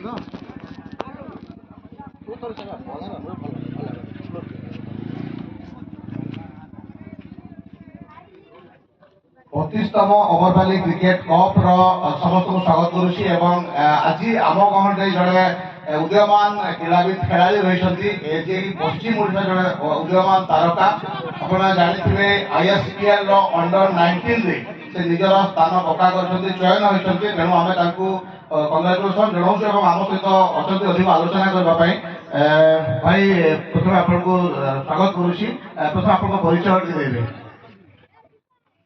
तम ओवरवाली cricket cup समस्त स्वागत करुच्ची आज आम गहरे जड़े उदीयमान क्रीड़ाविद खेलाड़ी रही पश्चिम ओडिशा जड़े उदीयमान तारका आपड़ा जानी आईएसपीएल अंडर 19 रे से निजर स्थान पक्का कर चयन होती तेणु आम कंग्राचुलेसन जनाऊँ आम सहित अच्छा अधिक आलोचना करने भाई प्रथम आपको स्वागत करुच्ची प्रथम आप परिचय देवे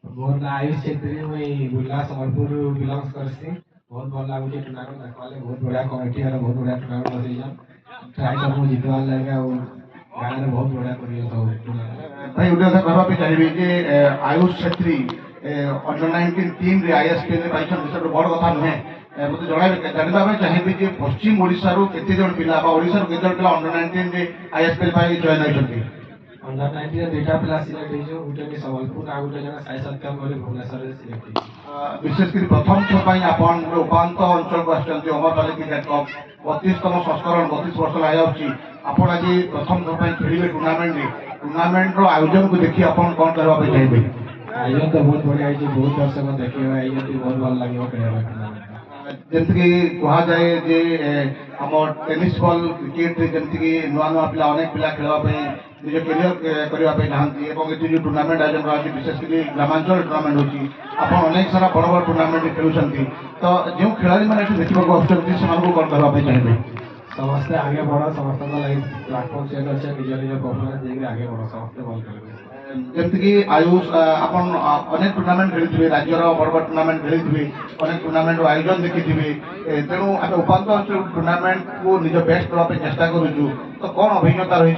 मोर ना आयुष छेत्री मुई बुल्ला संबलपुर बिलोंग्स करसी बहुत भल लागुचे टूर्नामेंट देखवाले बहुत बढ़िया कमिटी है बहुत बढ़िया टूर्नामेंट बसैछन ट्राई करबो जितवार लागे और गाना रे बहुत बढ़िया करियो सब टूर्नामेंट भाई उडे से कहबा पे चाहिबी जे आयुष छेत्री अंडर 19 टीम रे आईएसपीएल रे पाइछन से बड़ कथा नहे मते जणाबे जानबा पे चाहिबी जे पश्चिम ओडिसा रो केते जण पिला बा ओडिसा रो केते जण पिला अंडर 19 रे आईएसपीएल पाई जॉइन होइछन्ती अंडर 19 रे दुईटा पिला सिलेक्ट हेजो गुटे नि संबलपुर आ गुटे जण साई सत्यम बोले भुवनेश्वर रे सिलेक्ट हेजो विशेष कर प्रथम थर पाई आपन उपांत अंचल को आछन्ती अमरपाली क्रिकेट कप 32तम संस्करण 32 वर्ष लाई आउची आपन आज प्रथम थर पाई खेलिबे टूर्नामेंट रो आयोजन को देखि आपन कोन करबा पे चाहिबे आयोजन तो बहुत बढ़िया है बहुत दर्शक देखियो आयोजन बहुत भल लागियो खेलबा टूर्नामेंट जमती कह जाए जे आम टेनिस बॉल क्रिकेट जमती नुआ नुआ पिला अनेक पिला खेलवाई निज कैरियर करने चाहती ये जो टूर्नामेंट आयोजन कर विशेषकर ग्रामांचल टूर्नामेंट होची आप अनेक सारा बड़ बड़ टूर्नामेंट खेलुंट तो जो खिलाड़ी मैंने देखा आसान कौन करने चाहिए समस्ते आगे बढ़ समस्त प्लाटफर्म सेट अच्छे निज निज परफॉर्मेंस देखिए आगे बढ़ समस्ते भल खेल जमती आयुष आपन अनेक टूर्नामेंट खेली राज्यर बड़ बड़ टूर्नामेंट खेली अनेक टूर्नामेंट आयोजन देखी तेणु आम उपांत अंचल टूर्नामेंट को निज बेस्ट करने चेष्टा करूँ तो कौन अभिज्ञता रही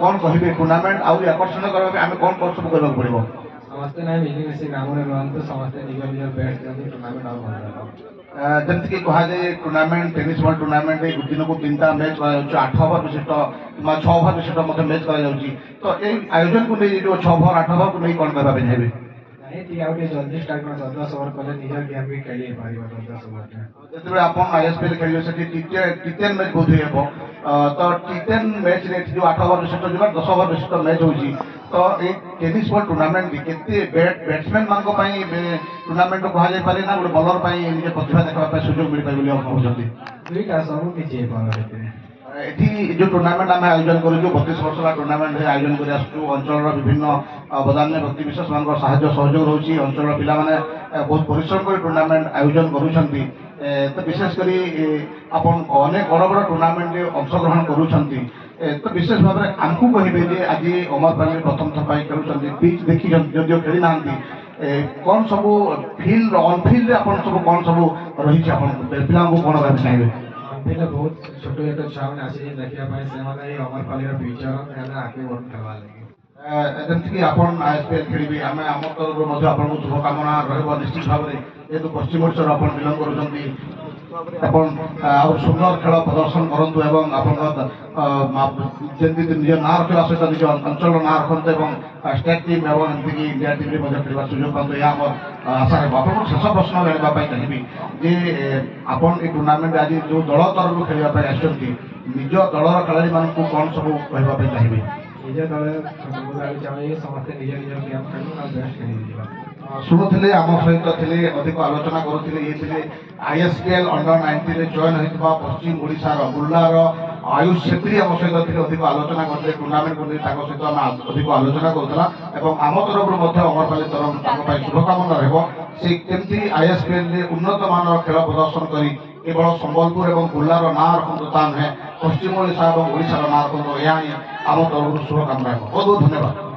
कौन कहे टूर्नामेंट आउरी आकर्षण करने आम कौन कौन सब करने पड़ो समस्ते ना मिलीमिशी ग्राम में रुहतु समस्ते निज निज बेस्ट दिखाते टूर्नामेंट आउ भल जमती कह जाए टूर्नामेंट टेनिस बॉल टूर्नामेंट दिन को 3टा मैच 8 ओवर विशिष्ट 6 ओवर विशिष्ट मैच कर तो ये आयोजन को नहीं जो 6 ओवर 8 ओवर को नहीं कौन करवा चाहिए जल्दी स्टार्ट कर 10 ओवर कले निजर गेम भी खेली पारिबा 10 ओवर जेतबे आपण आईएसपीएल खेलियो से टी10 मैच बोध हेबो तो टी10 मैच रे जो 8 ओवर विशिष्ट जो 10 ओवर विशिष्ट मैच होची तो ए टेनिस बॉल टूर्नामेंट केते बैट्समैन मानको पई टूर्नामेंट को कहा जाय पारे ना गोटे बॉलर पई निजे प्रतिभा देखबा पई सुযোগ मिल पाइ बोली हम कहउछन्ती दुईटा सब किछि पारे एठी जो टूर्नामेंट आम आयोजन करूँ 32 वर्ष का टूर्नामेंट आयोजन कर अंचल विभिन्न बदान्य व्यक्ति विशेष मान सहयोग रोचे अंचल पिला माने बहुत परिश्रम कर टूर्नामेंट आयोजन करूछन्ती तो विशेषकर आपन अनेक बड़ बड़ टूर्नामेंट अंशग्रहण करूछन्ती तो विशेष भाव में आमको कहे आज अमरपाली प्रथम थर खेलुं पिच देखी जदिव खेली ना कौन सब फिल्ड अनफिल्ड आप सब कौन सब रही पिला कौन कहना चाहिए पिला बहुत छोट छोट छुआ मैंने आसी देखा से अमरपाली फ्यूचर आगे बढ़ खेलवा लगे जमती आपन आईएसपीएल खेलिए आम आम तरफ आपको शुभकामना रश्चित भाव में जेहतु पश्चिम ओडिशा आप बिलंग कर सुंदर खेल प्रदर्शन करूँ एवं आपमती निज ना रखा सहित निज अंचल ना रखते स्टेट टीम एवं एमती इंडिया टीम खेल सुजोग पाते यह आशा रहा आप शेष प्रश्न जानापी चाहिए जे आपन ये टूर्नामेंट आज जो दल तरफ खेलवाई आसती निज दलर खेलाड़ी मान कौन सब कहवाई चाहिए निज दल चाहिए समस्ते निज निज गेम खेलु बेस्ट खेल शुणुले आम सहित थे अधिक आलोचना करुले ये आईएसपीएल अंडर 19 जॉइन होता पश्चिम ओडिशार बुर्लार आयुष छेत्री आम सहित थे अधिक आलोचना करते टूर्नामेंट को सहित आम अधिक आलोचना करूला आम तरफ अमरपाली तरफ शुभकामना रहा से केमती आईएसपीएल उन्नत मान खेल प्रदर्शन कर केवल संबलपुर और बुर्लार ना रखु ता नुहे पश्चिम ओडिशा और ओडिशार ना रखु यह आम तरफ शुभकामना बहुत बहुत धन्यवाद।